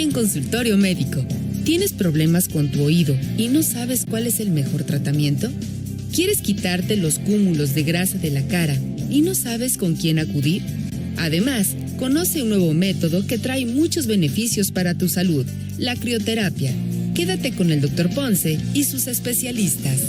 Hoy en Consultorio Médico, ¿tienes problemas con tu oído y no sabes cuál es el mejor tratamiento? ¿Quieres quitarte los cúmulos de grasa de la cara y no sabes con quién acudir? Además, conoce un nuevo método que trae muchos beneficios para tu salud, la crioterapia. Quédate con el Dr. Ponce y sus especialistas.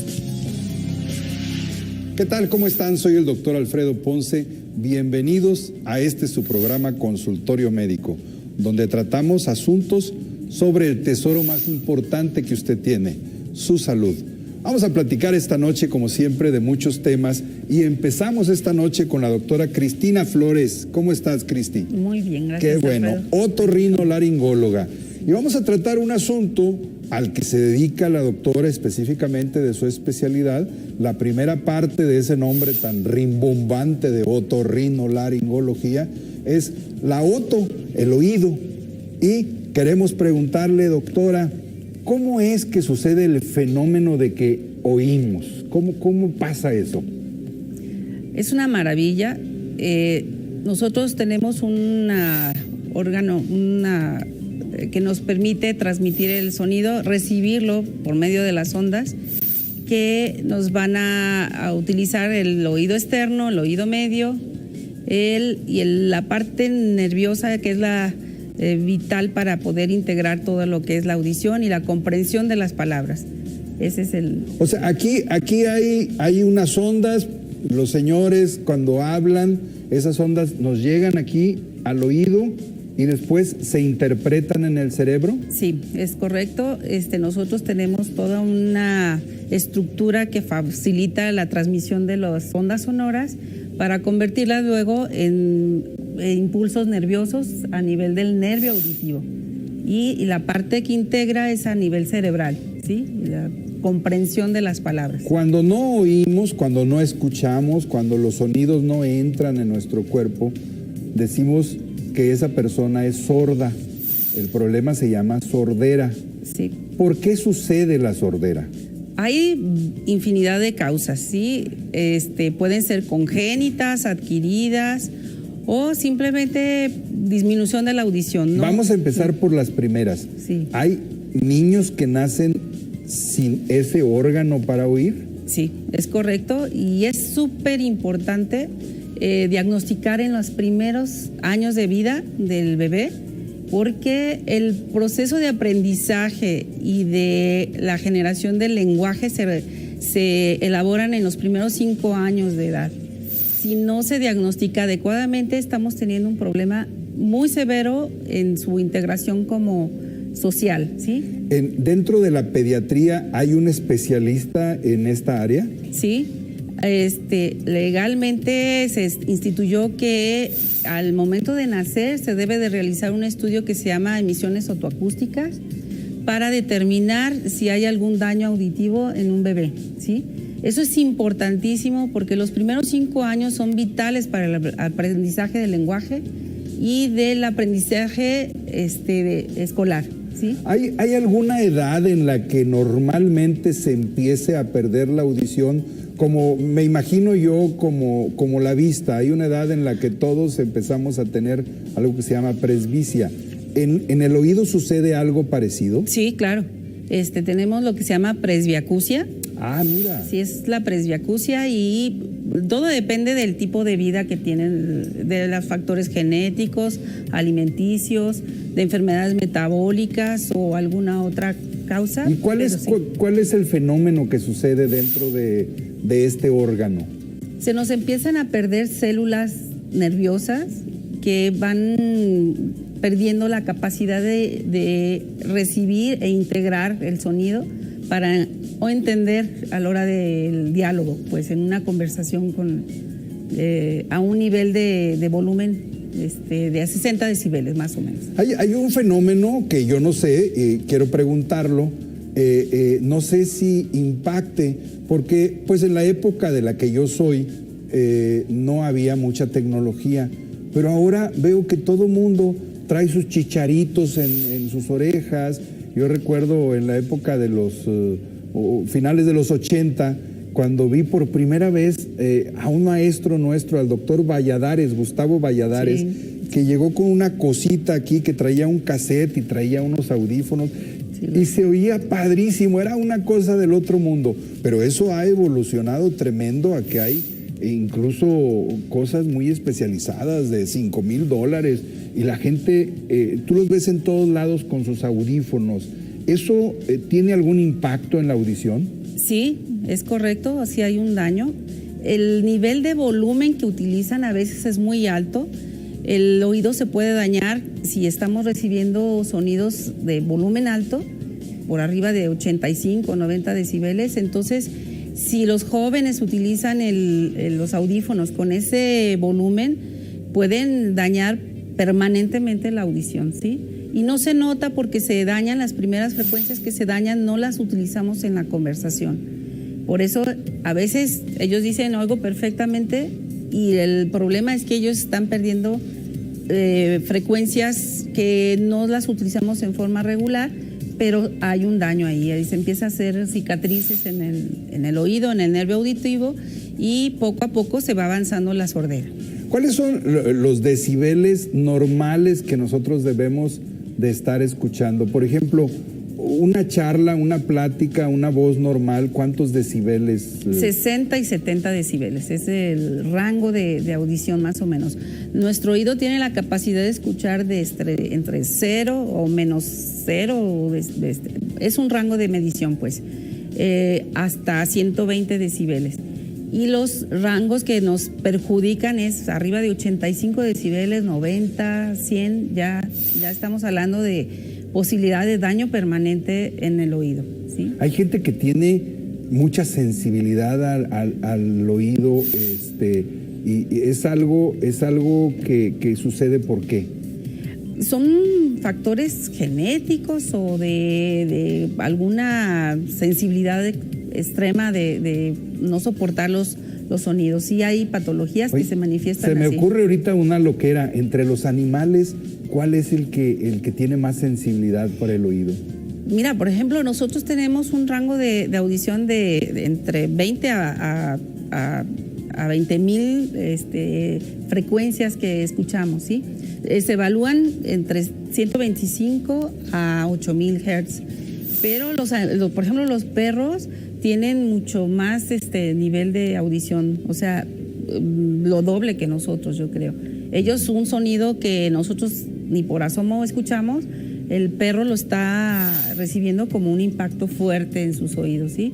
¿Qué tal? ¿Cómo están? Soy el doctor Alfredo Ponce. Bienvenidos a su programa Consultorio Médico, donde tratamos asuntos sobre el tesoro más importante que usted tiene, su salud. Vamos a platicar esta noche, como siempre, de muchos temas y empezamos esta noche con la doctora Cristina Flores. ¿Cómo estás, Cristi? Muy bien, gracias. Qué bueno, Alfredo. otorrinolaringóloga. Y vamos a tratar un asunto al que se dedica la doctora específicamente de su especialidad. La primera parte de ese nombre tan rimbombante de otorrinolaringología es la oto, el oído. Y queremos preguntarle, doctora, ¿cómo es que sucede el fenómeno de que oímos? ¿Cómo pasa eso? Es una maravilla. Nosotros tenemos un órgano que nos permite transmitir el sonido, recibirlo por medio de las ondas que nos van a utilizar el oído externo, el oído medio, la parte nerviosa, que es la vital para poder integrar todo lo que es la audición y la comprensión de las palabras. Ese es el... O sea, aquí hay unas ondas, los señores cuando hablan, esas ondas nos llegan aquí al oído y después se interpretan en el cerebro. Sí, es correcto. Nosotros tenemos toda una estructura que facilita la transmisión de las ondas sonoras para convertirlas luego en impulsos nerviosos a nivel del nervio auditivo. Y la parte que integra es a nivel cerebral, ¿sí? La comprensión de las palabras. Cuando no oímos, cuando no escuchamos, cuando los sonidos no entran en nuestro cuerpo, decimos que esa persona es sorda. El problema se llama sordera. Sí. ¿Por qué sucede la sordera? Hay infinidad de causas, ¿sí? Pueden ser congénitas, adquiridas o simplemente disminución de la audición, ¿no? Vamos a empezar por las primeras. Sí. ¿Hay niños que nacen sin ese órgano para oír? Sí, es correcto, y es súper importante diagnosticar en los primeros años de vida del bebé, porque el proceso de aprendizaje y de la generación del lenguaje se elaboran en los primeros 5 años de edad. Si no se diagnostica adecuadamente, estamos teniendo un problema muy severo en su integración como social, ¿sí? ¿Dentro de la pediatría hay un especialista en esta área? Sí. Legalmente se instituyó que al momento de nacer se debe de realizar un estudio que se llama emisiones otoacústicas para determinar si hay algún daño auditivo en un bebé, ¿sí? Eso es importantísimo porque los primeros 5 años son vitales para el aprendizaje del lenguaje y del aprendizaje escolar, ¿sí? ¿Hay alguna edad en la que normalmente se empiece a perder la audición? Como me imagino yo, como la vista, hay una edad en la que todos empezamos a tener algo que se llama presbicia. ¿En el oído sucede algo parecido? Sí, claro. Tenemos lo que se llama presbiacusia. Ah, mira. Sí, es la presbiacusia y todo depende del tipo de vida que tienen, de los factores genéticos, alimenticios, de enfermedades metabólicas o alguna otra causa. ¿Y cuál es el fenómeno que sucede dentro de este órgano? Se nos empiezan a perder células nerviosas que van perdiendo la capacidad de recibir e integrar el sonido para o entender a la hora del diálogo, pues en una conversación a un nivel de volumen de 60 decibeles más o menos. Hay un fenómeno que yo no sé, quiero preguntarlo, no sé si impacte, porque pues en la época de la que yo soy no había mucha tecnología, pero ahora veo que todo mundo trae sus chicharitos en sus orejas. Yo recuerdo en la época de los finales de los 80, cuando vi por primera vez a un maestro nuestro, al doctor Valladares, Gustavo Valladares, sí, que llegó con una cosita aquí que traía un cassette y traía unos audífonos y se oía padrísimo, era una cosa del otro mundo, pero eso ha evolucionado tremendo a que hay incluso cosas muy especializadas de $5,000 y la gente, tú los ves en todos lados con sus audífonos. ¿Eso tiene algún impacto en la audición? Sí, es correcto, así hay un daño. El nivel de volumen que utilizan a veces es muy alto. El oído se puede dañar si estamos recibiendo sonidos de volumen alto, por arriba de 85 o 90 decibeles. Entonces, si los jóvenes utilizan los audífonos con ese volumen, pueden dañar permanentemente la audición, ¿sí? Y no se nota porque se dañan las primeras frecuencias que se dañan, no las utilizamos en la conversación. Por eso, a veces ellos dicen, oigo perfectamente, y el problema es que ellos están perdiendo frecuencias que no las utilizamos en forma regular, pero hay un daño ahí se empieza a hacer cicatrices en el oído, en el nervio auditivo, y poco a poco se va avanzando la sordera. ¿Cuáles son los decibeles normales que nosotros debemos de estar escuchando? Por ejemplo, una charla, una plática, una voz normal, ¿cuántos decibeles? 60 y 70 decibeles, es el rango de audición más o menos. Nuestro oído tiene la capacidad de escuchar entre 0 o menos 0, es un rango de medición pues, hasta 120 decibeles. Y los rangos que nos perjudican es arriba de 85 decibeles, 90, 100, ya estamos hablando de posibilidad de daño permanente en el oído, ¿sí? Hay gente que tiene mucha sensibilidad al oído, y es algo que sucede. ¿Por qué? Son factores genéticos o de alguna sensibilidad extrema de no soportar los sonidos. Sí hay patologías que se manifiestan así. Se me ocurre ahorita una loquera. Entre los animales, ¿cuál es el que tiene más sensibilidad para el oído? Mira, por ejemplo, nosotros tenemos un rango de audición de entre 20 a 20,000 frecuencias que escuchamos, ¿sí? Se evalúan entre 125 a 8,000 Hz. Pero, por ejemplo, los perros tienen mucho más nivel de audición, o sea, lo doble que nosotros, yo creo. Ellos, un sonido que nosotros ni por asomo escuchamos, el perro lo está recibiendo como un impacto fuerte en sus oídos, ¿sí?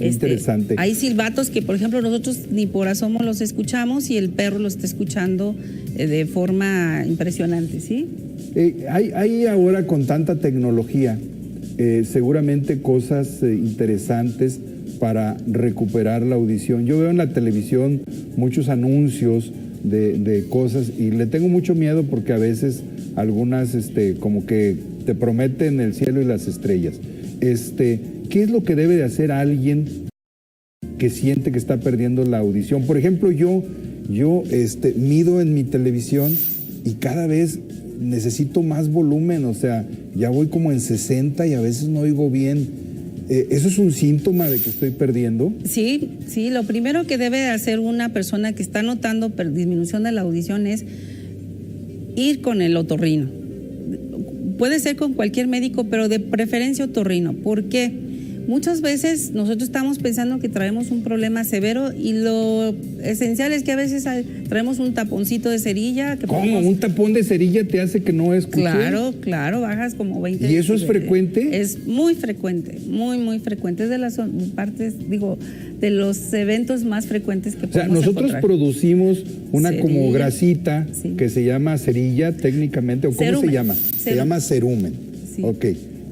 Interesante. Hay silbatos que, por ejemplo, nosotros ni por asomo los escuchamos y el perro lo está escuchando de forma impresionante, ¿sí? Hay ahora con tanta tecnología seguramente cosas interesantes para recuperar la audición. Yo veo en la televisión muchos anuncios de cosas y le tengo mucho miedo porque a veces algunas como que te prometen el cielo y las estrellas. ¿Qué es lo que debe de hacer alguien que siente que está perdiendo la audición? Por ejemplo, yo mido en mi televisión y cada vez necesito más volumen, o sea, ya voy como en 60 y a veces no oigo bien. ¿Eso es un síntoma de que estoy perdiendo? Sí, lo primero que debe hacer una persona que está notando disminución de la audición es ir con el otorrino. Puede ser con cualquier médico, pero de preferencia otorrino. ¿Por qué? Muchas veces nosotros estamos pensando que traemos un problema severo y lo esencial es que a veces traemos un taponcito de cerilla. ¿Cómo? ¿Un tapón de cerilla te hace que no escuches? Claro, bajas como 20. ¿Y eso es frecuente? Es muy frecuente, muy frecuente. Es de las partes, de los eventos más frecuentes que podemos nosotros encontrar. Producimos una cerilla, como grasita, sí, que se llama cerilla técnicamente, o ¿cómo cerumen. Se llama? Se llama cerumen. Sí. Ok.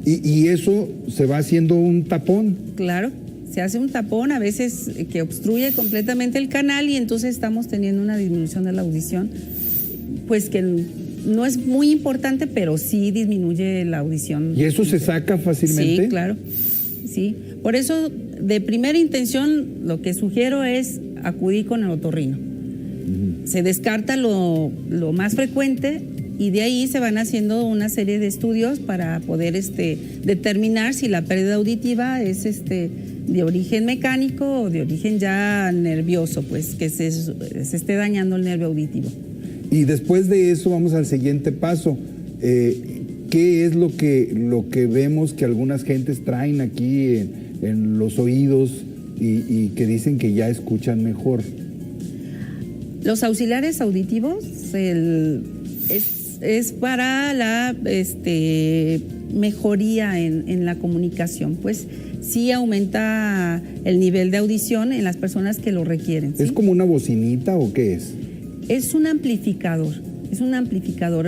Y eso se va haciendo un tapón. Claro, se hace un tapón a veces que obstruye completamente el canal y entonces estamos teniendo una disminución de la audición, pues que no es muy importante, pero sí disminuye la audición. ¿Y eso se saca fácilmente? Sí, claro, sí. Por eso, de primera intención, lo que sugiero es acudir con el otorrino. Se descarta lo más frecuente y de ahí se van haciendo una serie de estudios para poder determinar si la pérdida auditiva es de origen mecánico o de origen ya nervioso, pues que se esté dañando el nervio auditivo. Y después de eso vamos al siguiente paso. ¿Qué es lo que vemos que algunas gentes traen aquí en los oídos y que dicen que ya escuchan mejor? Los auxiliares auditivos es para la mejoría en la comunicación, pues sí aumenta el nivel de audición en las personas que lo requieren, ¿sí? ¿Es como una bocinita o qué es? Es un amplificador,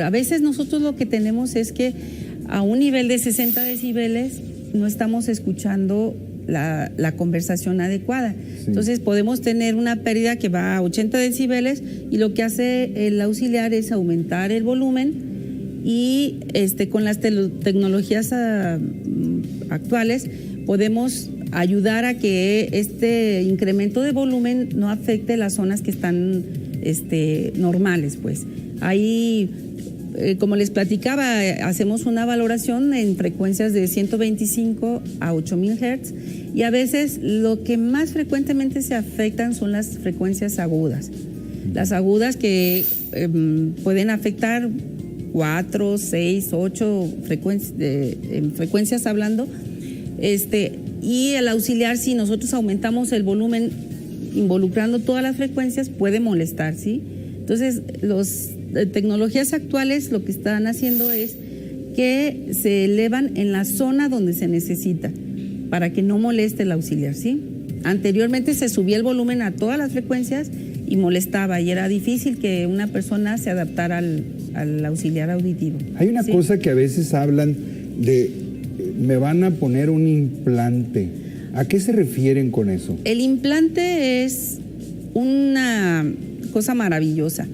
A veces nosotros lo que tenemos es que a un nivel de 60 decibeles no estamos escuchando la conversación adecuada. Sí. Entonces podemos tener una pérdida que va a 80 decibeles y lo que hace el auxiliar es aumentar el volumen y con las tecnologías actuales podemos ayudar a que este incremento de volumen no afecte las zonas que están normales, pues. Ahí, como les platicaba, hacemos una valoración en frecuencias de 125 a 8000 Hz y a veces lo que más frecuentemente se afectan son las frecuencias agudas. Las agudas que pueden afectar 4, 6, 8 frecuencias hablando. Y el auxiliar, si nosotros aumentamos el volumen involucrando todas las frecuencias, puede molestar, ¿sí? Entonces, las tecnologías actuales lo que están haciendo es que se elevan en la zona donde se necesita para que no moleste el auxiliar, ¿sí? Anteriormente se subía el volumen a todas las frecuencias y molestaba y era difícil que una persona se adaptara al auxiliar auditivo. Hay una cosa que a veces hablan de me van a poner un implante. ¿A qué se refieren con eso? El implante es una cosa maravillosa.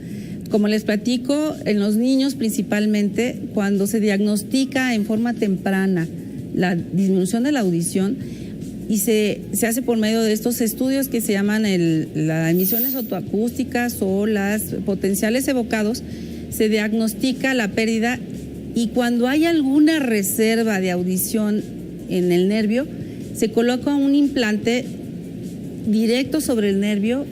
Como les platico, en los niños principalmente, cuando se diagnostica en forma temprana la disminución de la audición y se hace por medio de estos estudios que se llaman las emisiones otoacústicas o las potenciales evocados, se diagnostica la pérdida y cuando hay alguna reserva de audición en el nervio, se coloca un implante directo sobre el nervio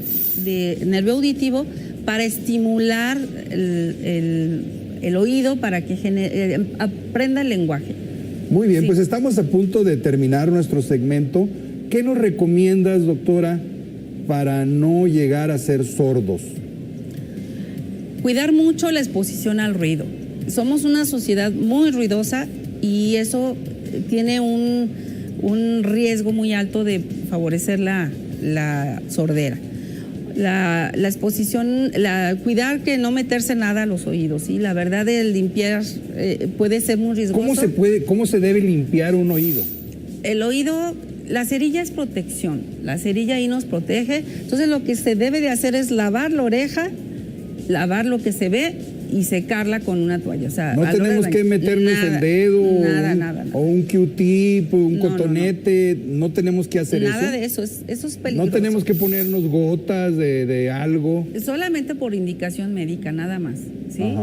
auditivo para estimular el oído para que aprenda el lenguaje. Muy bien, sí. Pues estamos a punto de terminar nuestro segmento. ¿Qué nos recomiendas, doctora, para no llegar a ser sordos? Cuidar mucho la exposición al ruido. Somos una sociedad muy ruidosa y eso tiene un riesgo muy alto de favorecer la sordera. La exposición, cuidar que no meterse nada a los oídos, ¿sí? La verdad, el limpiar puede ser muy riesgoso. ¿Cómo se debe limpiar un oído? El oído, la cerilla es protección, la cerilla ahí nos protege, entonces lo que se debe de hacer es lavar la oreja, lavar lo que se ve y secarla con una toalla. O sea, no tenemos que meternos el dedo o un Q-tip, un cotonete, no tenemos que hacer eso. Nada de eso, eso es peligroso. No tenemos que ponernos gotas de algo. Solamente por indicación médica, nada más, ¿sí?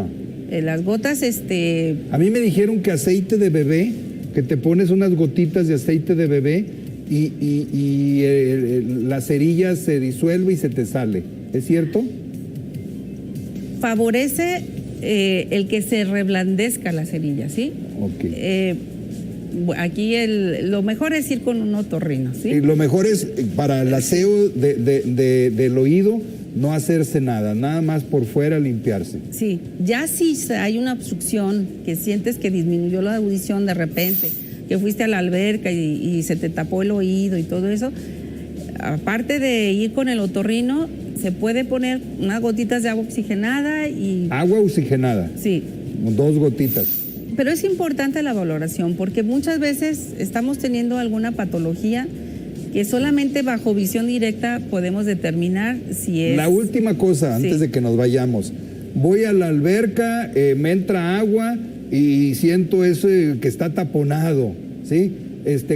Las gotas, A mí me dijeron que aceite de bebé, que te pones unas gotitas de aceite de bebé y la cerilla se disuelve y se te sale. ¿Es cierto? Favorece el que se reblandezca la cerilla, ¿sí? Ok. Aquí lo mejor es ir con un otorrino, ¿sí? Y lo mejor es para el aseo del oído no hacerse nada más por fuera limpiarse. Sí, ya si hay una obstrucción, que sientes que disminuyó la audición de repente, que fuiste a la alberca y se te tapó el oído y todo eso, aparte de ir con el otorrino, se puede poner unas gotitas de agua oxigenada y... ¿Agua oxigenada? Sí. 2 gotitas. Pero es importante la valoración porque muchas veces estamos teniendo alguna patología que solamente bajo visión directa podemos determinar si es... La última cosa, antes de que nos vayamos. Voy a la alberca, me entra agua y siento eso que está taponado, ¿sí?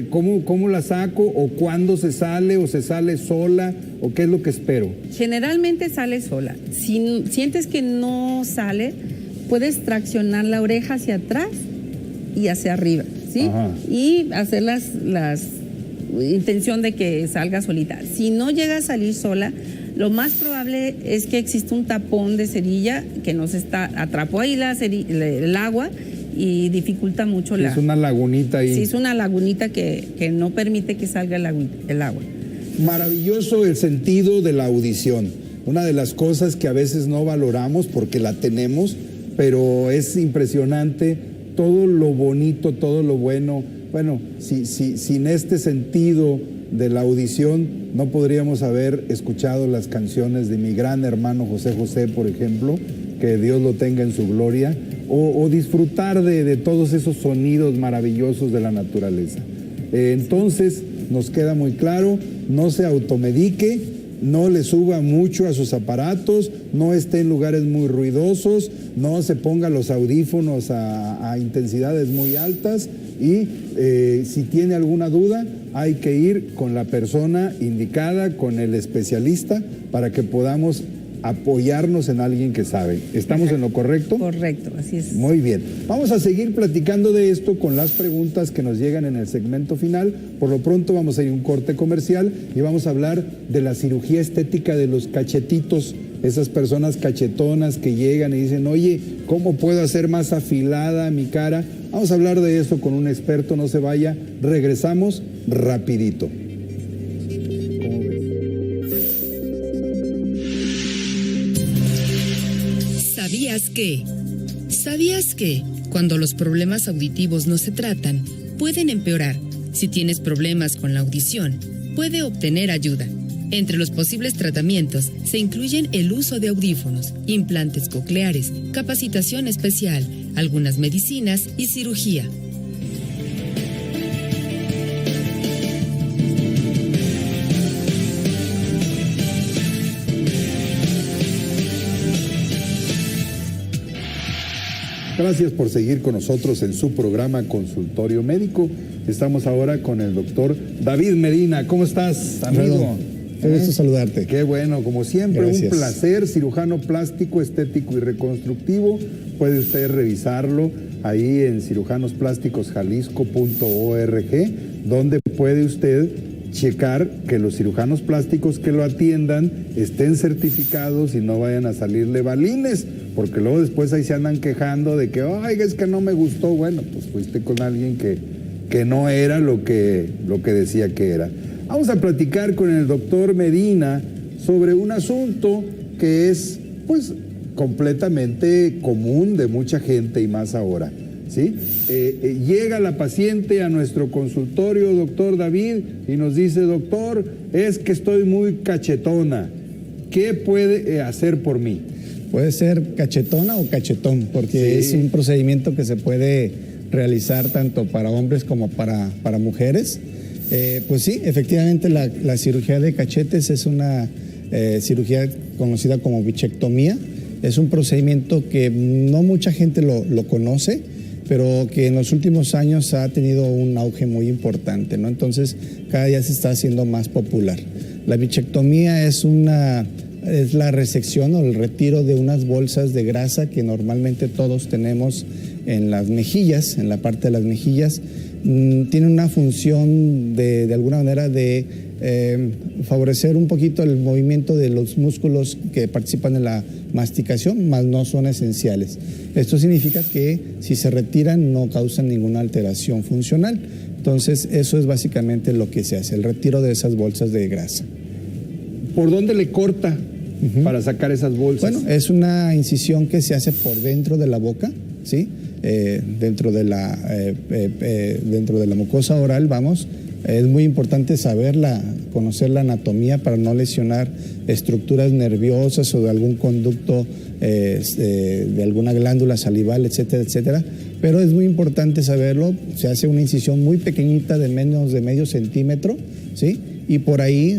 ¿Cómo la saco o cuándo se sale o se sale sola o qué es lo que espero? Generalmente sale sola. Si sientes que no sale, puedes traccionar la oreja hacia atrás y hacia arriba, ¿sí? Y hacer la intención de que salga solita. Si no llega a salir sola, Lo más probable es que existe un tapón de cerilla que atrapó ahí el agua y dificulta mucho Es una lagunita ahí. Sí, es una lagunita que no permite que salga el agua. Maravilloso el sentido de la audición. Una de las cosas que a veces no valoramos porque la tenemos, pero es impresionante todo lo bonito, todo lo bueno. Bueno, sin este sentido de la audición no podríamos haber escuchado las canciones de mi gran hermano José José, por ejemplo, que Dios lo tenga en su gloria, o disfrutar de todos esos sonidos maravillosos de la naturaleza. Entonces, nos queda muy claro, no se automedique, no le suba mucho a sus aparatos, no esté en lugares muy ruidosos, no se ponga los audífonos a intensidades muy altas y si tiene alguna duda hay que ir con la persona indicada, con el especialista, para que podamos apoyarnos en alguien que sabe. ¿Estamos en lo correcto? Correcto, así es. Muy bien. Vamos a seguir platicando de esto con las preguntas que nos llegan en el segmento final. Por lo pronto vamos a ir a un corte comercial y vamos a hablar de la cirugía estética de los cachetitos. Esas personas cachetonas que llegan y dicen, oye, ¿cómo puedo hacer más afilada mi cara? Vamos a hablar de eso con un experto, no se vaya. Regresamos rapidito. ¿Sabías que cuando los problemas auditivos no se tratan, pueden empeorar? Si tienes problemas con la audición, puede obtener ayuda. Entre los posibles tratamientos se incluyen el uso de audífonos, implantes cocleares, capacitación especial, algunas medicinas y cirugía. Gracias por seguir con nosotros en su programa Consultorio Médico. Estamos ahora con el doctor David Medina. ¿Cómo estás, amigo? Qué gusto saludarte. Qué bueno, como siempre, Gracias. Un placer. Cirujano plástico, estético y reconstructivo. Puede usted revisarlo ahí en cirujanosplásticosjalisco.org, donde puede usted checar que los cirujanos plásticos que lo atiendan estén certificados y no vayan a salirle balines, porque luego después ahí se andan quejando de que, oiga, es que no me gustó. Bueno, pues fuiste con alguien que no era lo que decía que era. Vamos a platicar con el doctor Medina sobre un asunto que es, pues, completamente común de mucha gente y más ahora, ¿sí? Llega la paciente a nuestro consultorio, doctor David, y nos dice, doctor, es que estoy muy cachetona. ¿Qué puede hacer por mí? Puede ser cachetona o cachetón, porque es un procedimiento que se puede realizar tanto para hombres como para mujeres. Pues sí, efectivamente la cirugía de cachetes es una cirugía conocida como bichectomía. Es un procedimiento que no mucha gente lo conoce, pero que en los últimos años ha tenido un auge muy importante, ¿no? Entonces, cada día se está haciendo más popular. La bichectomía es la resección o el retiro de unas bolsas de grasa que normalmente todos tenemos en las mejillas, en la parte de las mejillas. Tiene una función de alguna manera de favorecer un poquito el movimiento de los músculos que participan en la masticación, mas no son esenciales. Esto significa que si se retiran no causan ninguna alteración funcional. Entonces, eso es básicamente lo que se hace, el retiro de esas bolsas de grasa. ¿Por dónde le corta para sacar esas bolsas? Bueno, es una incisión que se hace por dentro de la boca, ¿sí? Dentro de la mucosa oral, vamos. Es muy importante conocer la anatomía para no lesionar estructuras nerviosas o de algún conducto, de alguna glándula salival, etcétera, etcétera. Pero es muy importante saberlo. Se hace una incisión muy pequeñita de menos de medio centímetro, ¿sí? Y por ahí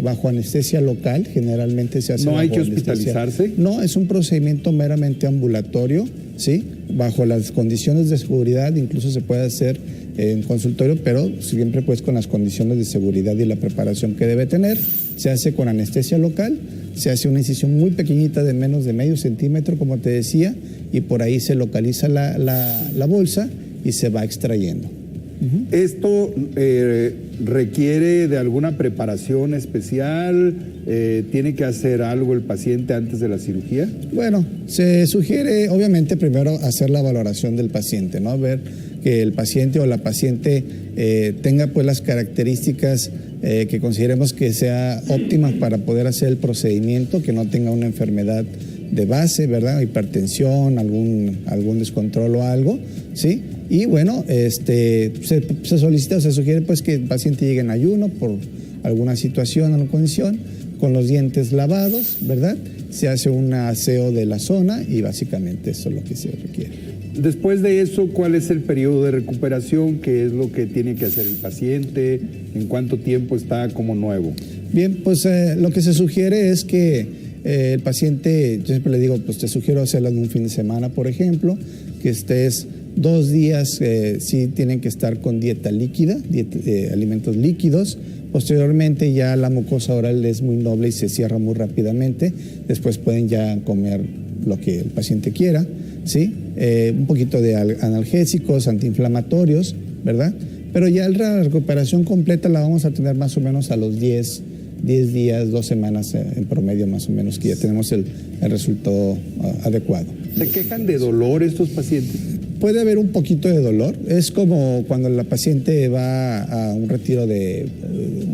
bajo anestesia local, generalmente se hace. ¿No hay que hospitalizarse? No, es un procedimiento meramente ambulatorio, ¿sí? Bajo las condiciones de seguridad, incluso se puede hacer en consultorio, pero siempre pues con las condiciones de seguridad y la preparación que debe tener. Se hace con anestesia local, se hace una incisión muy pequeñita de menos de medio centímetro, como te decía, y por ahí se localiza la bolsa y se va extrayendo. Esto ¿requiere de alguna preparación especial? ¿Tiene que hacer algo el paciente antes de la cirugía? Bueno, se sugiere obviamente primero hacer la valoración del paciente, ¿no? Ver que el paciente o la paciente tenga pues las características que consideremos que sea óptimas para poder hacer el procedimiento, que no tenga una enfermedad de base, ¿verdad? Hipertensión, algún descontrol o algo, ¿sí? Y bueno, se solicita o se sugiere pues que el paciente llegue en ayuno por alguna situación, alguna condición, con los dientes lavados, ¿verdad? Se hace un aseo de la zona y básicamente eso es lo que se requiere. Después de eso, ¿cuál es el periodo de recuperación? ¿Qué es lo que tiene que hacer el paciente? ¿En cuánto tiempo está como nuevo? Bien, pues lo que se sugiere es que el paciente, yo siempre le digo, pues te sugiero hacerlo en un fin de semana, por ejemplo, que estés 2 días, sí tienen que estar con dieta líquida, alimentos líquidos. Posteriormente ya la mucosa oral es muy noble y se cierra muy rápidamente. Después pueden ya comer lo que el paciente quiera, ¿sí? Un poquito de analgésicos, antiinflamatorios, ¿verdad? Pero ya la recuperación completa la vamos a tener más o menos a los 10 días, 2 semanas en promedio más o menos, que ya tenemos el resultado adecuado. ¿Se quejan de dolor estos pacientes? Puede haber un poquito de dolor. Es como cuando la paciente va a un retiro de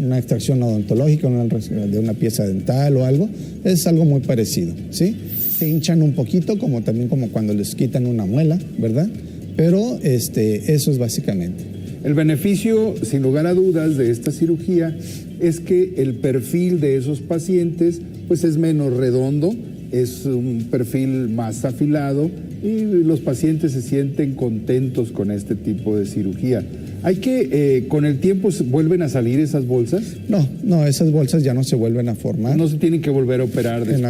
una extracción odontológica, de una pieza dental o algo. Es algo muy parecido, ¿sí? Se hinchan un poquito, también como cuando les quitan una muela, ¿verdad? Pero eso es básicamente. El beneficio, sin lugar a dudas, de esta cirugía es que el perfil de esos pacientes pues es menos redondo, es un perfil más afilado y los pacientes se sienten contentos con este tipo de cirugía. ¿Hay que, con el tiempo, vuelven a salir esas bolsas? No, esas bolsas ya no se vuelven a formar. No se tienen que volver a operar después. En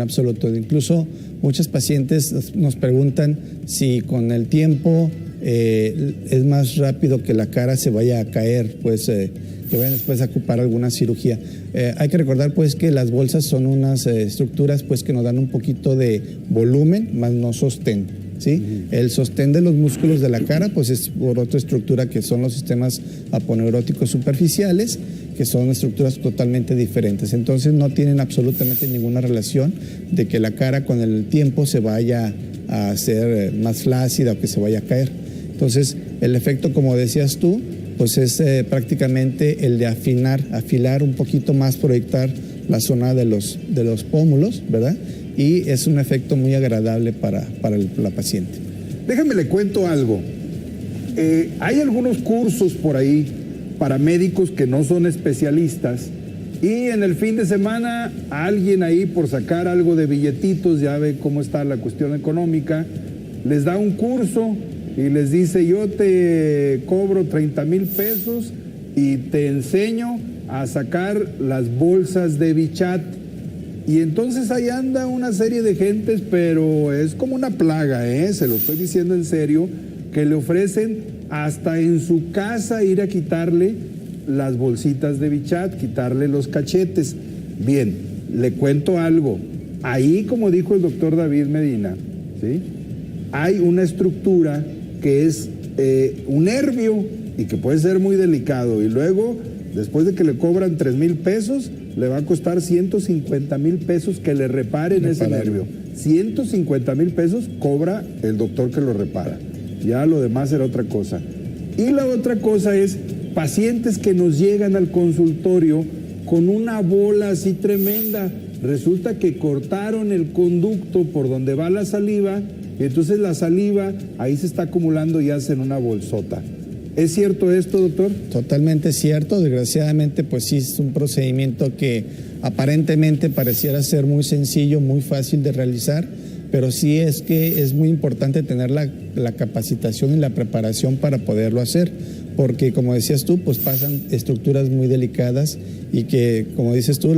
absoluto. Incluso muchos pacientes nos preguntan si con el tiempo es más rápido que la cara se vaya a caer, pues que vayan después a ocupar alguna cirugía. Hay que recordar pues que las bolsas son unas estructuras pues que nos dan un poquito de volumen, más no sostén, ¿sí? El sostén de los músculos de la cara pues es por otra estructura que son los sistemas aponeuróticos superficiales, que son estructuras totalmente diferentes. Entonces no tienen absolutamente ninguna relación de que la cara con el tiempo se vaya a hacer más flácida o que se vaya a caer. Entonces el efecto, como decías tú, pues es prácticamente el de afilar un poquito más, proyectar la zona de los pómulos, ¿verdad? Y es un efecto muy agradable para la paciente. Déjame le cuento algo. Hay algunos cursos por ahí para médicos que no son especialistas y en el fin de semana alguien ahí por sacar algo de billetitos, ya ve cómo está la cuestión económica, les da un curso y les dice: yo te cobro 30,000 pesos y te enseño a sacar las bolsas de Bichat. Y entonces ahí anda una serie de gentes, pero es como una plaga, se lo estoy diciendo en serio, que le ofrecen hasta en su casa ir a quitarle las bolsitas de Bichat, quitarle los cachetes. Bien, le cuento algo. Ahí, como dijo el doctor David Medina, ¿sí?, hay una estructura que es un nervio y que puede ser muy delicado, y luego, después de que le cobran 3,000 pesos, le va a costar 150,000 pesos que le reparen ese nervio. 150,000 pesos cobra el doctor que lo repara. Ya lo demás era otra cosa. Y la otra cosa es pacientes que nos llegan al consultorio con una bola así tremenda. Resulta que cortaron el conducto por donde va la saliva, y entonces la saliva ahí se está acumulando y hacen una bolsota. ¿Es cierto esto, doctor? Totalmente cierto. Desgraciadamente, pues sí, es un procedimiento que aparentemente pareciera ser muy sencillo, muy fácil de realizar, pero sí es que es muy importante tener la capacitación y la preparación para poderlo hacer, porque como decías tú, pues pasan estructuras muy delicadas y que, como dices tú,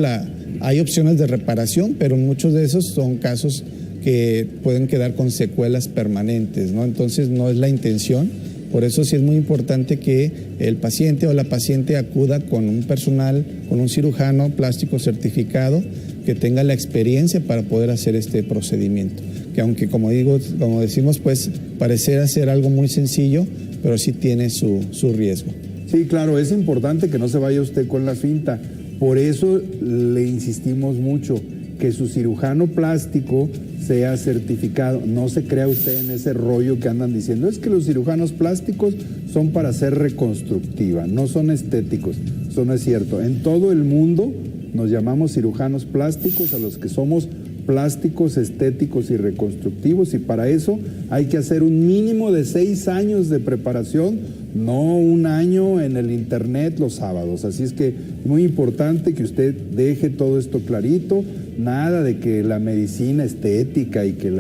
hay opciones de reparación, pero muchos de esos son casos que pueden quedar con secuelas permanentes, ¿no? Entonces no es la intención. Por eso sí es muy importante que el paciente o la paciente acuda con un personal, con un cirujano plástico certificado que tenga la experiencia para poder hacer este procedimiento. Que aunque, como decimos, pues parecerá ser algo muy sencillo, pero sí tiene su riesgo. Sí, claro, es importante que no se vaya usted con la finta. Por eso le insistimos mucho que su cirujano plástico sea certificado. No se crea usted en ese rollo que andan diciendo, es que los cirujanos plásticos son para hacer reconstructiva, no son estéticos. Eso no es cierto. En todo el mundo nos llamamos cirujanos plásticos a los que somos plásticos, estéticos y reconstructivos, y para eso hay que hacer un mínimo de 6 años de preparación, no 1 año en el internet los sábados. Así es que muy importante que usted deje todo esto clarito, nada de que la medicina estética y que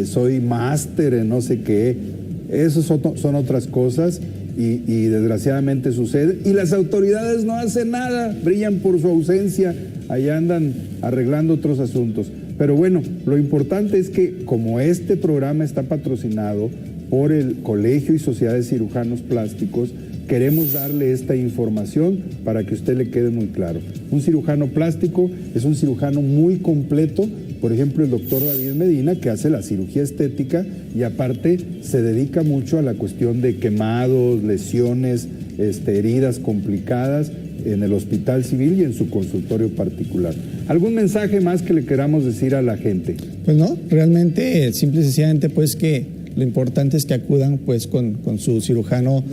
soy máster en no sé qué, eso son otras cosas. Y desgraciadamente sucede, y las autoridades no hacen nada, brillan por su ausencia, allá andan arreglando otros asuntos. Pero bueno, lo importante es que como este programa está patrocinado por el Colegio y Sociedad de Cirujanos Plásticos, queremos darle esta información para que a usted le quede muy claro. Un cirujano plástico es un cirujano muy completo. Por ejemplo, el doctor David Medina, que hace la cirugía estética y aparte se dedica mucho a la cuestión de quemados, lesiones, heridas complicadas en el Hospital Civil y en su consultorio particular. ¿Algún mensaje más que le queramos decir a la gente? Pues no, realmente, simple y sencillamente, pues que lo importante es que acudan pues con su cirujano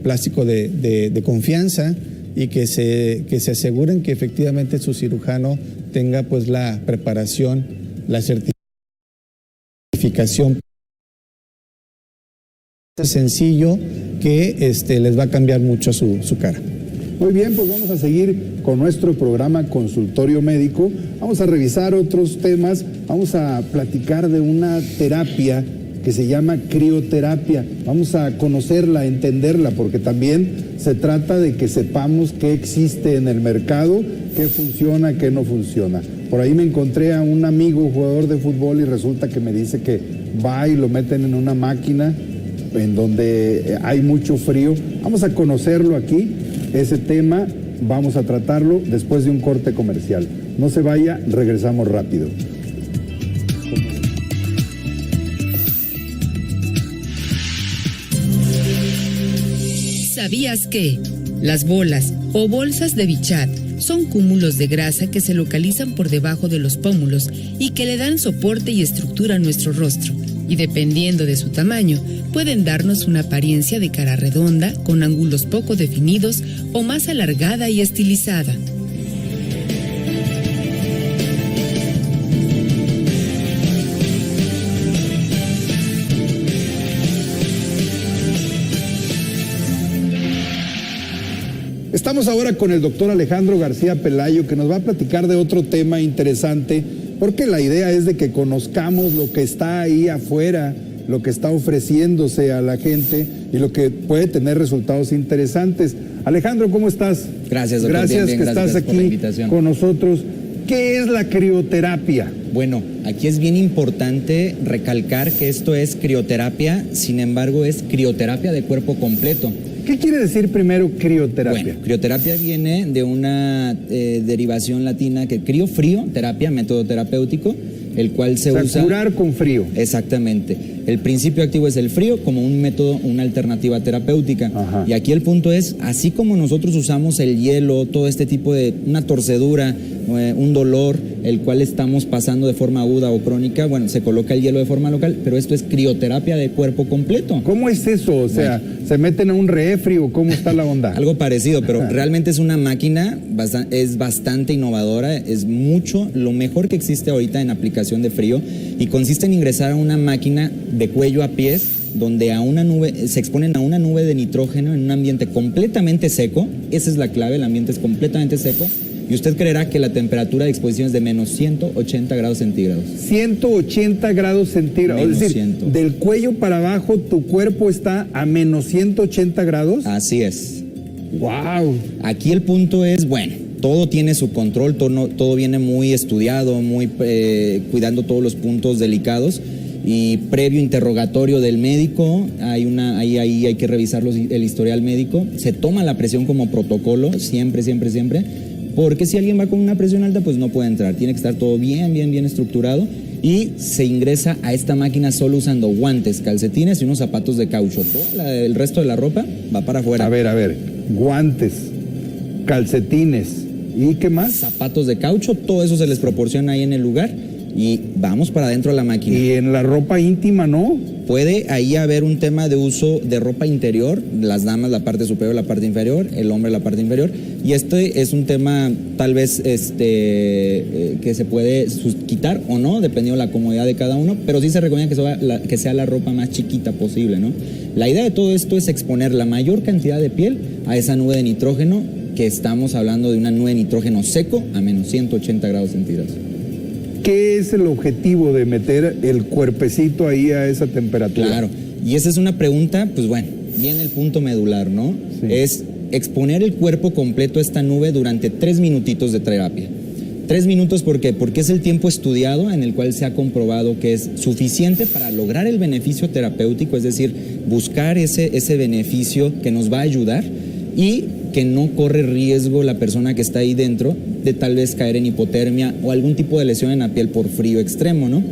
plástico de confianza y que se aseguren que efectivamente su cirujano tenga pues la preparación, la certificación. Es sencillo que les va a cambiar mucho su cara. Muy bien, pues vamos a seguir con nuestro programa Consultorio Médico. Vamos a revisar otros temas, vamos a platicar de una terapia que se llama crioterapia. Vamos a conocerla, entenderla, porque también se trata de que sepamos qué existe en el mercado, qué funciona, qué no funciona. Por ahí me encontré a un amigo jugador de fútbol y resulta que me dice que va y lo meten en una máquina en donde hay mucho frío. Vamos a conocerlo aquí, ese tema, vamos a tratarlo después de un corte comercial. No se vaya, regresamos rápido. ¿Sabías que las bolas o bolsas de Bichat son cúmulos de grasa que se localizan por debajo de los pómulos y que le dan soporte y estructura a nuestro rostro? Y dependiendo de su tamaño, pueden darnos una apariencia de cara redonda, con ángulos poco definidos o más alargada y estilizada. Estamos ahora con el doctor Alejandro García Pelayo, que nos va a platicar de otro tema interesante, porque la idea es de que conozcamos lo que está ahí afuera, lo que está ofreciéndose a la gente y lo que puede tener resultados interesantes. Alejandro, ¿cómo estás? Gracias, doctor. Gracias bien, que gracias estás por la aquí invitación con nosotros. ¿Qué es la crioterapia? Bueno, aquí es bien importante recalcar que esto es crioterapia, sin embargo es crioterapia de cuerpo completo. ¿Qué quiere decir primero crioterapia? Bueno, crioterapia viene de una derivación latina que frío, terapia, método terapéutico, el cual se usa... curar con frío. Exactamente. El principio activo es el frío como un método, una alternativa terapéutica. Ajá. Y aquí el punto es, así como nosotros usamos el hielo, todo este tipo de, una torcedura, un dolor, el cual estamos pasando de forma aguda o crónica, bueno, se coloca el hielo de forma local, pero esto es crioterapia de cuerpo completo. ¿Cómo es eso? O sea, ¿se meten a un refri o cómo está la onda? Algo parecido, pero realmente es una máquina, es bastante innovadora, es mucho, lo mejor que existe ahorita en aplicación de frío, y consiste en ingresar a una máquina de cuello a pies, donde se exponen a una nube de nitrógeno en un ambiente completamente seco. Esa es la clave, el ambiente es completamente seco, y usted creerá que la temperatura de exposición es de menos 180 grados centígrados. 180 grados centígrados, Menos es decir, 100. del cuello para abajo tu cuerpo está a menos 180 grados. Así es. ¡Wow! Aquí el punto es, bueno, todo tiene su control, todo viene muy estudiado, muy cuidando todos los puntos delicados, y previo interrogatorio del médico, ahí hay que revisar el historial médico, se toma la presión como protocolo, siempre, porque si alguien va con una presión alta, pues no puede entrar, tiene que estar todo bien estructurado, y se ingresa a esta máquina solo usando guantes, calcetines y unos zapatos de caucho. El resto de la ropa va para afuera. A ver, guantes, calcetines y ¿qué más? Zapatos de caucho, todo eso se les proporciona ahí en el lugar y vamos para adentro de la máquina. Y en la ropa íntima, ¿no? Puede ahí haber un tema de uso de ropa interior, las damas la parte superior, la parte inferior, el hombre la parte inferior, y este es un tema tal vez que se puede quitar o no, dependiendo de la comodidad de cada uno, pero sí se recomienda que sea la ropa más chiquita posible, ¿no? La idea de todo esto es exponer la mayor cantidad de piel a esa nube de nitrógeno, que estamos hablando de una nube de nitrógeno seco a menos 180 grados centígrados. ¿Qué es el objetivo de meter el cuerpecito ahí a esa temperatura? Claro, y esa es una pregunta, pues bueno, viene el punto medular, ¿no? Sí. Es exponer el cuerpo completo a esta nube durante 3 minutitos de terapia. 3 minutos, ¿por qué? Porque es el tiempo estudiado en el cual se ha comprobado que es suficiente para lograr el beneficio terapéutico, es decir, buscar ese beneficio que nos va a ayudar y que no corre riesgo la persona que está ahí dentro de tal vez caer en hipotermia o algún tipo de lesión en la piel por frío extremo, ¿no?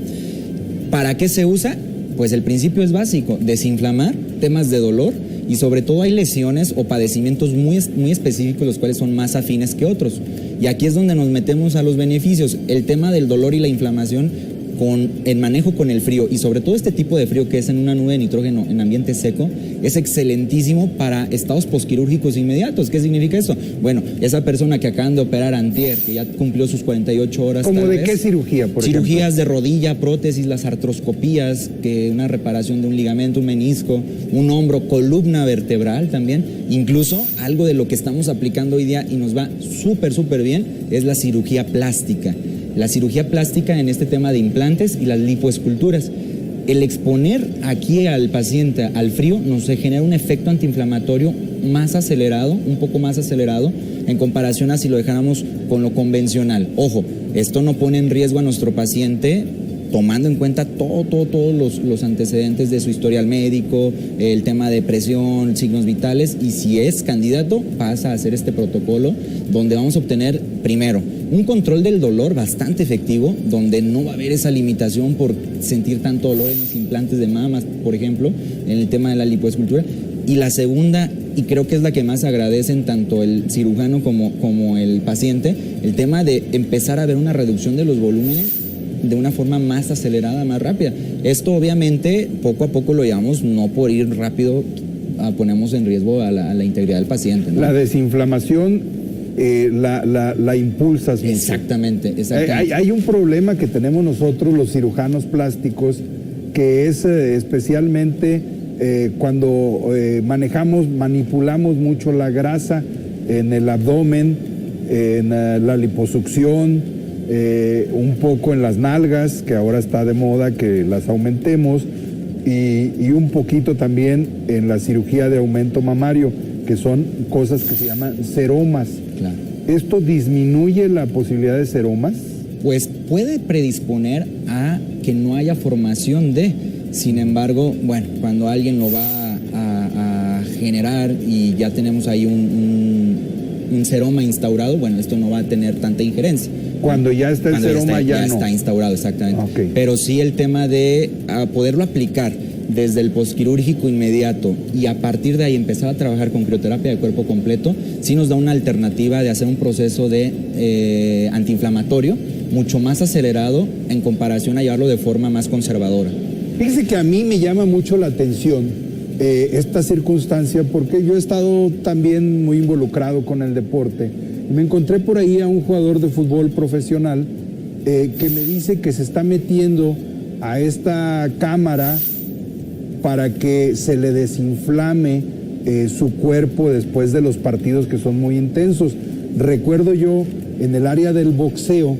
¿Para qué se usa? Pues el principio es básico, desinflamar, temas de dolor y sobre todo hay lesiones o padecimientos muy específicos los cuales son más afines que otros. Y aquí es donde nos metemos a los beneficios, el tema del dolor y la inflamación con el manejo con el frío y sobre todo este tipo de frío que es en una nube de nitrógeno en ambiente seco es excelentísimo para estados posquirúrgicos inmediatos. ¿Qué significa eso? Bueno, esa persona que acaban de operar antier, que ya cumplió sus 48 horas. ¿Cómo de vez, qué cirugía, por cirugías ejemplo? de rodilla, prótesis, las artroscopías, que una reparación de un ligamento, un menisco, un hombro, columna vertebral también, incluso algo de lo que estamos aplicando hoy día y nos va súper bien es la cirugía plástica. La cirugía plástica en este tema de implantes y las lipoesculturas. El exponer aquí al paciente al frío nos genera un efecto antiinflamatorio más acelerado, un poco más acelerado, en comparación a si lo dejáramos con lo convencional. Ojo, esto no pone en riesgo a nuestro paciente tomando en cuenta todos los antecedentes de su historial médico, el tema de presión, signos vitales, y si es candidato pasa a hacer este protocolo donde vamos a obtener primero un control del dolor bastante efectivo, donde no va a haber esa limitación por sentir tanto dolor en los implantes de mamas, por ejemplo, en el tema de la lipoescultura. Y la segunda, y creo que es la que más agradecen tanto el cirujano como el paciente, el tema de empezar a ver una reducción de los volúmenes de una forma más acelerada, más rápida. Esto obviamente poco a poco lo llevamos, no por ir rápido ponemos en riesgo a la integridad del paciente, ¿no? La desinflamación la impulsas mucho. Exactamente. Hay un problema que tenemos nosotros los cirujanos plásticos, que es especialmente cuando manipulamos mucho la grasa en el abdomen, en la liposucción, un poco en las nalgas, que ahora está de moda que las aumentemos, y un poquito también en la cirugía de aumento mamario, que son cosas que se llaman seromas. Claro. ¿Esto disminuye la posibilidad de seromas? Pues puede predisponer a que no haya formación de, sin embargo, bueno, cuando alguien lo va a generar y ya tenemos ahí un seroma instaurado, bueno, esto no va a tener tanta injerencia. Cuando ya está el seroma ya no. Está instaurado, exactamente. Okay. Pero sí el tema de poderlo aplicar desde el posquirúrgico inmediato y a partir de ahí empezar a trabajar con crioterapia de cuerpo completo, sí nos da una alternativa de hacer un proceso de antiinflamatorio mucho más acelerado en comparación a llevarlo de forma más conservadora. Fíjese que a mí me llama mucho la atención esta circunstancia, porque yo he estado también muy involucrado con el deporte y me encontré por ahí a un jugador de fútbol profesional que me dice que se está metiendo a esta cámara para que se le desinflame su cuerpo después de los partidos que son muy intensos. Recuerdo yo en el área del boxeo,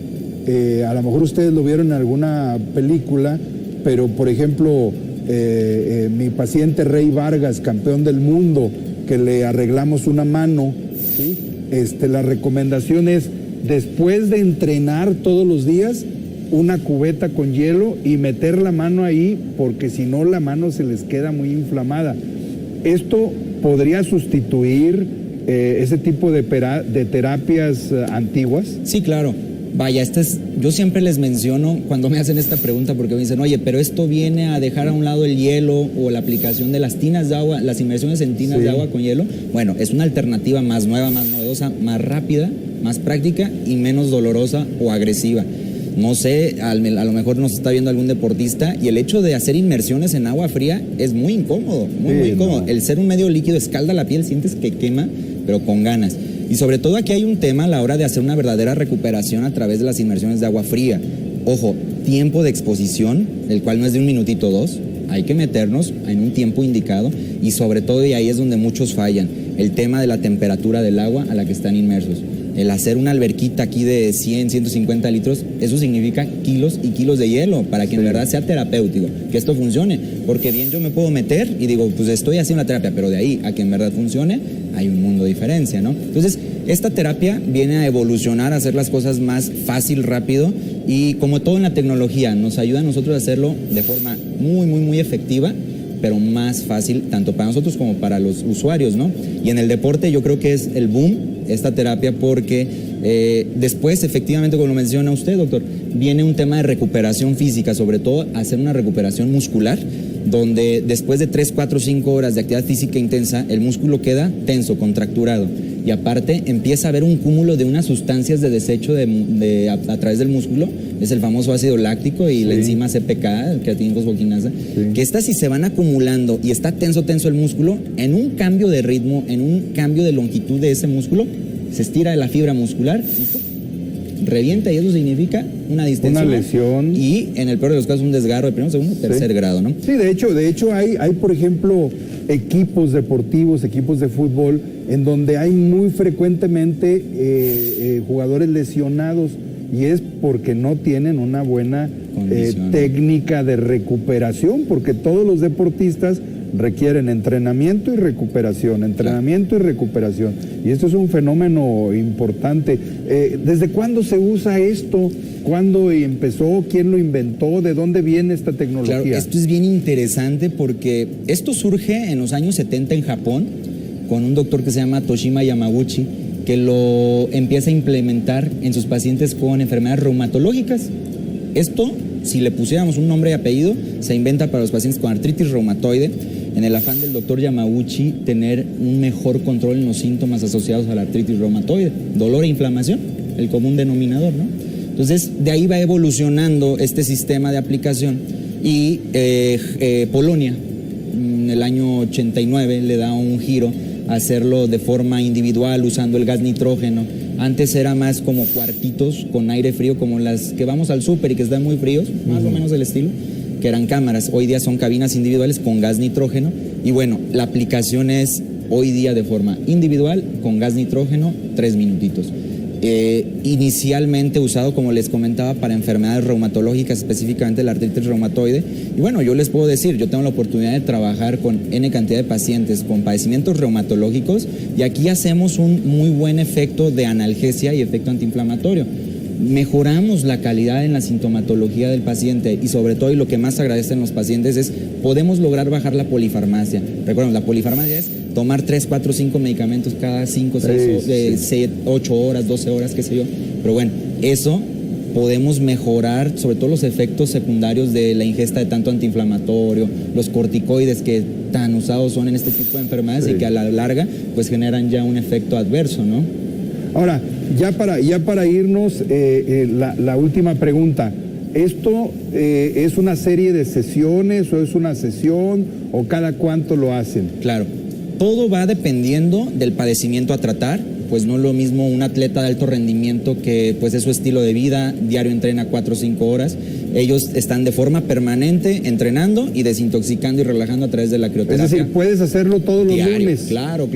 a lo mejor ustedes lo vieron en alguna película, pero por ejemplo mi paciente Rey Vargas, campeón del mundo, que le arreglamos una mano, ¿sí? La recomendación es, después de entrenar todos los días, una cubeta con hielo y meter la mano ahí, porque si no la mano se les queda muy inflamada. ¿Esto podría sustituir ese tipo de terapias antiguas? Sí, claro. Vaya, yo siempre les menciono cuando me hacen esta pregunta porque me dicen, oye, pero esto viene a dejar a un lado el hielo o la aplicación de las tinas de agua, las inmersiones en tinas de agua con hielo. Bueno, es una alternativa más nueva, más novedosa, más rápida, más práctica y menos dolorosa o agresiva. No sé, a lo mejor nos está viendo algún deportista y el hecho de hacer inmersiones en agua fría es muy incómodo, muy incómodo. No. El ser un medio líquido escalda la piel, sientes que quema, pero con ganas. Y sobre todo aquí hay un tema a la hora de hacer una verdadera recuperación a través de las inmersiones de agua fría. Ojo, tiempo de exposición, el cual no es de 1 minutito o 2, hay que meternos en un tiempo indicado y sobre todo, y ahí es donde muchos fallan, el tema de la temperatura del agua a la que están inmersos. El hacer una alberquita aquí de 100, 150 litros, eso significa kilos y kilos de hielo para que en verdad sea terapéutico, que esto funcione. Porque bien yo me puedo meter y digo, pues estoy haciendo la terapia, pero de ahí a que en verdad funcione, hay un mundo de diferencia, ¿no? Entonces, esta terapia viene a evolucionar, a hacer las cosas más fácil, rápido, y como todo en la tecnología, nos ayuda a nosotros a hacerlo de forma muy, muy, muy efectiva, pero más fácil, tanto para nosotros como para los usuarios, ¿no? Y en el deporte yo creo que es el boom esta terapia porque después, efectivamente, como lo menciona usted, doctor, viene un tema de recuperación física, sobre todo hacer una recuperación muscular, donde después de 3, 4, 5 horas de actividad física intensa, el músculo queda tenso, contracturado, y aparte empieza a haber un cúmulo de unas sustancias de desecho a través del músculo, es el famoso ácido láctico y la enzima CPK, creatinina fosfoquinasa, que estas si se van acumulando y está tenso el músculo, en un cambio de ritmo, en un cambio de longitud de ese músculo, se estira la fibra muscular, revienta y eso significa una distensión. Una lesión. Y en el peor de los casos un desgarro de primer, segundo, tercer grado, ¿no? Sí, de hecho hay por ejemplo, equipos deportivos, equipos de fútbol, en donde hay muy frecuentemente jugadores lesionados y es porque no tienen una buena técnica de recuperación, porque todos los deportistas requieren entrenamiento y recuperación, y esto es un fenómeno importante. ¿Desde cuándo se usa esto? ¿Cuándo empezó? ¿Quién lo inventó? ¿De dónde viene esta tecnología? Claro, esto es bien interesante porque esto surge en los años 70 en Japón con un doctor que se llama Toshima Yamaguchi, que lo empieza a implementar en sus pacientes con enfermedades reumatológicas. Esto, si le pusiéramos un nombre y apellido, se inventa para los pacientes con artritis reumatoide, en el afán del doctor Yamaguchi tener un mejor control en los síntomas asociados a la artritis reumatoide, dolor e inflamación, el común denominador, ¿no? Entonces, de ahí va evolucionando este sistema de aplicación y Polonia, en el año 89, le da un giro a hacerlo de forma individual usando el gas nitrógeno. Antes era más como cuartitos con aire frío, como las que vamos al súper y que están muy fríos, más o menos del estilo, que eran cámaras. Hoy día son cabinas individuales con gas nitrógeno y bueno, la aplicación es hoy día de forma individual con gas nitrógeno, 3 minutitos. Inicialmente usado, como les comentaba, para enfermedades reumatológicas, específicamente la artritis reumatoide. Y bueno, yo les puedo decir, yo tengo la oportunidad de trabajar con N cantidad de pacientes con padecimientos reumatológicos y aquí hacemos un muy buen efecto de analgesia y efecto antiinflamatorio. Mejoramos la calidad en la sintomatología del paciente y sobre todo, y lo que más agradecen los pacientes es, podemos lograr bajar la polifarmacia. Recuerden, la polifarmacia es tomar 3, 4, 5 medicamentos cada 5, 6, 8 horas, 12 horas, qué sé yo. Pero bueno, eso podemos mejorar sobre todo los efectos secundarios de la ingesta de tanto antiinflamatorio, los corticoides que tan usados son en este tipo de enfermedades y que a la larga pues generan ya un efecto adverso, ¿no? Ahora, ya para irnos, la última pregunta. ¿Esto es una serie de sesiones o es una sesión o cada cuánto lo hacen? Claro, todo va dependiendo del padecimiento a tratar, pues no es lo mismo un atleta de alto rendimiento que pues es su estilo de vida, diario entrena 4 o 5 horas. Ellos están de forma permanente entrenando y desintoxicando y relajando a través de la crioterapia. Es decir, puedes hacerlo todos los lunes. Claro.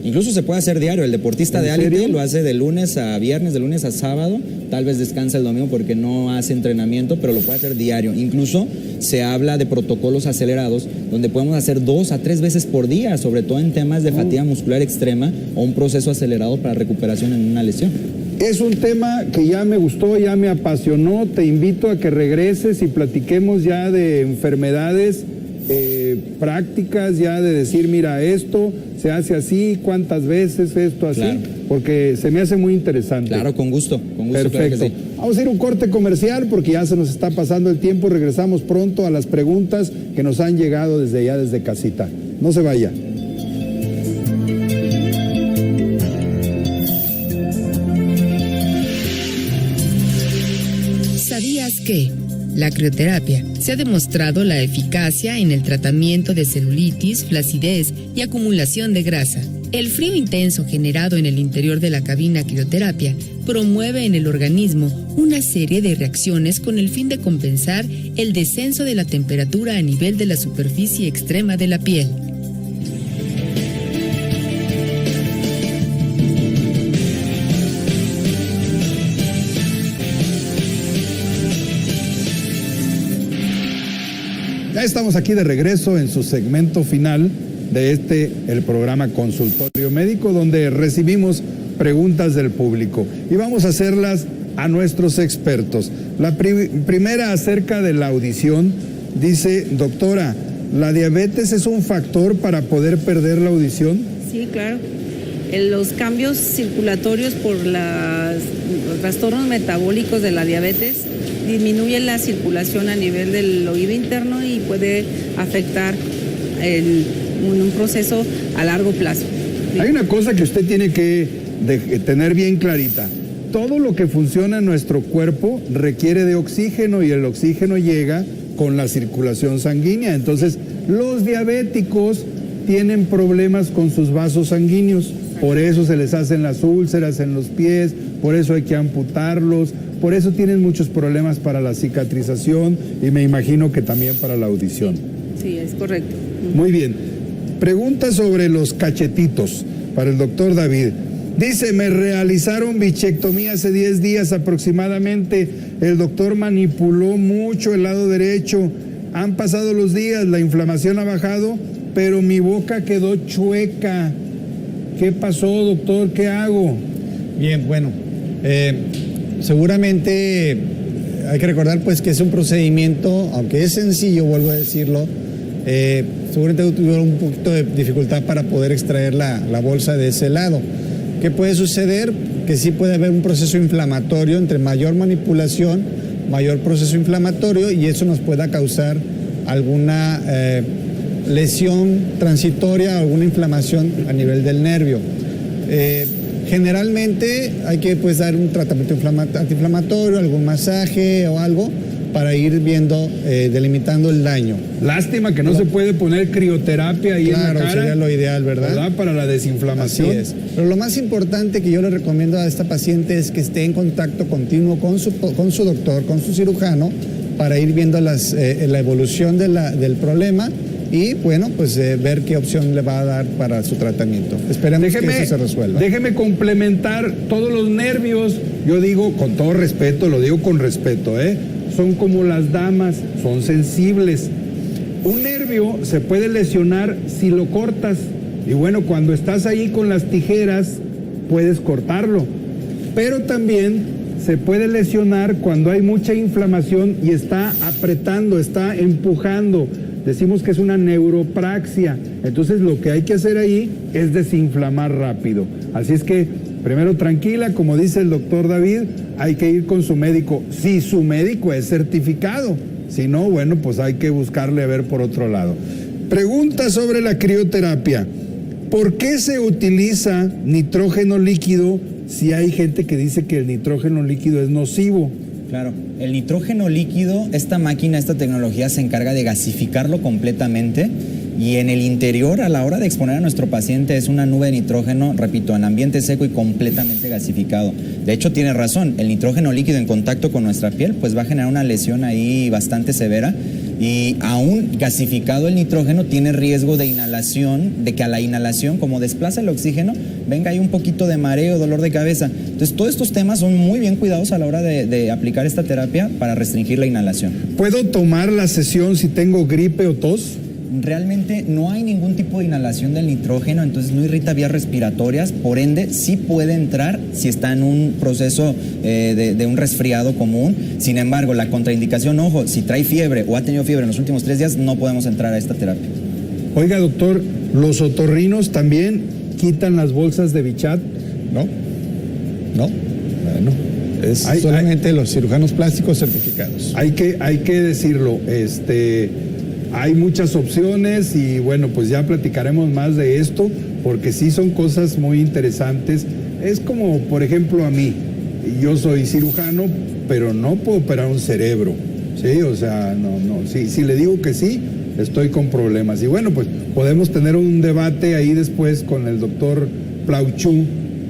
Incluso se puede hacer diario. El deportista de élite lo hace de lunes a viernes, de lunes a sábado. Tal vez descansa el domingo porque no hace entrenamiento, pero lo puede hacer diario. Incluso se habla de protocolos acelerados donde podemos hacer 2 a 3 veces por día, sobre todo en temas de fatiga muscular extrema o un proceso acelerado para recuperación en una lesión. Es un tema que ya me gustó, ya me apasionó. Te invito a que regreses y platiquemos ya de enfermedades prácticas ya de decir, mira, esto se hace así, cuántas veces, esto así? Claro. Porque se me hace muy interesante. Claro, con gusto. Perfecto. Claro que sí. Vamos a ir a un corte comercial porque ya se nos está pasando el tiempo. Regresamos pronto a las preguntas que nos han llegado desde allá, desde casita. No se vaya. ¿Sabías que la crioterapia se ha demostrado la eficacia en el tratamiento de celulitis, flacidez y acumulación de grasa? El frío intenso generado en el interior de la cabina crioterapia promueve en el organismo una serie de reacciones con el fin de compensar el descenso de la temperatura a nivel de la superficie extrema de la piel. Ya estamos aquí de regreso en su segmento final de el programa Consultorio Médico, donde recibimos preguntas del público y vamos a hacerlas a nuestros expertos. La primera acerca de la audición dice, doctora, ¿la diabetes es un factor para poder perder la audición? Sí, claro. Los cambios circulatorios por los trastornos metabólicos de la diabetes disminuyen la circulación a nivel del oído interno y puede afectar un proceso a largo plazo. ¿Sí? Hay una cosa que usted tiene que tener bien clarita. Todo lo que funciona en nuestro cuerpo requiere de oxígeno y el oxígeno llega con la circulación sanguínea. Entonces, los diabéticos tienen problemas con sus vasos sanguíneos. Por eso se les hacen las úlceras en los pies, por eso hay que amputarlos, por eso tienen muchos problemas para la cicatrización y me imagino que también para la audición. Sí, es correcto. Muy bien. Pregunta sobre los cachetitos para el doctor David. Dice, me realizaron bichectomía hace 10 días aproximadamente. El doctor manipuló mucho el lado derecho. Han pasado los días, la inflamación ha bajado, pero mi boca quedó chueca. ¿Qué pasó, doctor? ¿Qué hago? Bien, bueno, seguramente hay que recordar pues que es un procedimiento, aunque es sencillo, vuelvo a decirlo, seguramente tuvieron un poquito de dificultad para poder extraer la bolsa de ese lado. ¿Qué puede suceder? Que sí puede haber un proceso inflamatorio, entre mayor manipulación, mayor proceso inflamatorio, y eso nos pueda causar alguna lesión transitoria, alguna inflamación a nivel del nervio. Generalmente hay que pues dar un tratamiento antiinflamatorio, algún masaje o algo para ir viendo, delimitando el daño. Lástima que no se puede poner crioterapia ahí en la cara. Claro, sería lo ideal, ¿verdad? Para la desinflamación. Así es. Pero lo más importante que yo le recomiendo a esta paciente es que esté en contacto continuo con su doctor, con su cirujano, para ir viendo la evolución del problema y, bueno, pues ver qué opción le va a dar para su tratamiento. Esperemos que eso se resuelva. Déjeme complementar todos los nervios. Yo digo, con todo respeto, lo digo con respeto, son como las damas, son sensibles. Un nervio se puede lesionar si lo cortas. Y bueno, cuando estás ahí con las tijeras, puedes cortarlo. Pero también se puede lesionar cuando hay mucha inflamación y está apretando, está empujando. Decimos que es una neuropraxia. Entonces lo que hay que hacer ahí es desinflamar rápido. Así es que primero tranquila, como dice el doctor David, hay que ir con su médico, si su médico es certificado. Si no, bueno, pues hay que buscarle a ver por otro lado. Pregunta sobre la crioterapia. ¿Por qué se utiliza nitrógeno líquido si hay gente que dice que el nitrógeno líquido es nocivo? Claro, el nitrógeno líquido, esta máquina, esta tecnología se encarga de gasificarlo completamente y en el interior, a la hora de exponer a nuestro paciente, es una nube de nitrógeno, repito, en ambiente seco y completamente gasificado. De hecho, tiene razón, el nitrógeno líquido en contacto con nuestra piel pues va a generar una lesión ahí bastante severa y aún gasificado el nitrógeno tiene riesgo de inhalación, de que a la inhalación, como desplaza el oxígeno, venga ahí un poquito de mareo, dolor de cabeza. Entonces, todos estos temas son muy bien cuidados a la hora de aplicar esta terapia para restringir la inhalación. ¿Puedo tomar la sesión si tengo gripe o tos? realmente no hay ningún tipo de inhalación del nitrógeno, entonces no irrita vías respiratorias, por ende sí puede entrar si está en un proceso de un resfriado común. Sin embargo, la contraindicación, ojo, si trae fiebre o ha tenido fiebre en los últimos 3 días, no podemos entrar a esta terapia. Oiga, doctor, ¿los otorrinos también quitan las bolsas de Bichat? No, bueno, es solamente los cirujanos plásticos certificados. Hay que decirlo, hay muchas opciones y bueno, pues ya platicaremos más de esto, porque sí son cosas muy interesantes. Es como, por ejemplo, a mí, yo soy cirujano, pero no puedo operar un cerebro, ¿sí? O sea, si le digo que sí, estoy con problemas. Y bueno, pues podemos tener un debate ahí después con el doctor Plauchú,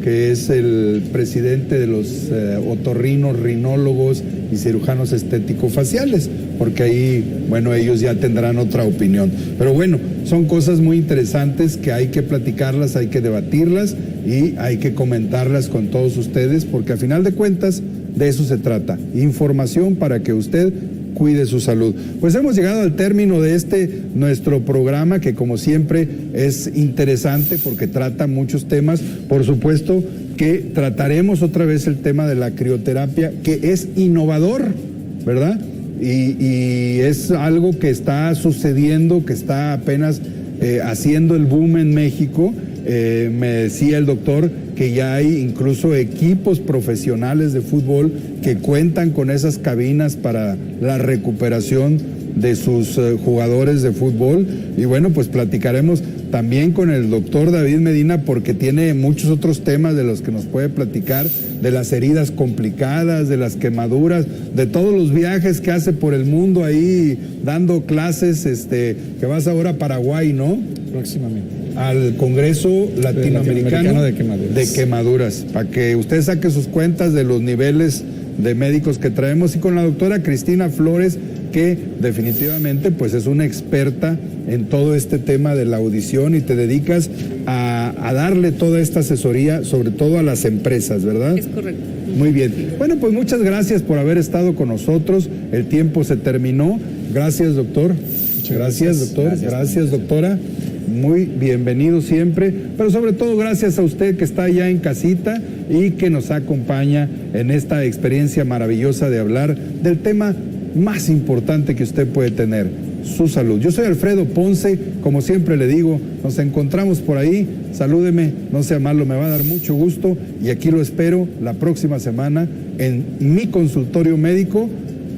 que es el presidente de los otorrinos, rinólogos y cirujanos estético-faciales, porque ahí, bueno, ellos ya tendrán otra opinión. Pero bueno, son cosas muy interesantes que hay que platicarlas, hay que debatirlas y hay que comentarlas con todos ustedes, porque a final de cuentas de eso se trata, información para que usted cuide su salud. Pues hemos llegado al término de nuestro programa, que como siempre es interesante porque trata muchos temas. Por supuesto que trataremos otra vez el tema de la crioterapia, que es innovador, ¿verdad? Y es algo que está sucediendo, que está apenas haciendo el boom en México. Me decía el doctor que ya hay incluso equipos profesionales de fútbol que cuentan con esas cabinas para la recuperación de sus jugadores de fútbol. Y bueno, pues platicaremos también con el doctor David Medina, porque tiene muchos otros temas de los que nos puede platicar, de las heridas complicadas, de las quemaduras, de todos los viajes que hace por el mundo ahí dando clases, que vas ahora a Paraguay, ¿no? Próximamente. Al Congreso Latinoamericano de Quemaduras, para que usted saque sus cuentas de los niveles de médicos que traemos, y con la doctora Cristina Flores, que definitivamente pues es una experta en todo este tema de la audición, y te dedicas a darle toda esta asesoría, sobre todo a las empresas, ¿verdad? Es correcto. Muy bien. Bueno, pues muchas gracias por haber estado con nosotros. El tiempo se terminó. Gracias, doctor. Muchas gracias, doctor. Gracias, doctora. Muy bienvenido siempre, pero sobre todo gracias a usted que está allá en casita y que nos acompaña en esta experiencia maravillosa de hablar del tema más importante que usted puede tener, su salud. Yo soy Alfredo Ponce, como siempre le digo, nos encontramos por ahí, salúdeme, no sea malo, me va a dar mucho gusto, y aquí lo espero la próxima semana en mi consultorio médico.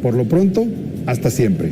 Por lo pronto, hasta siempre.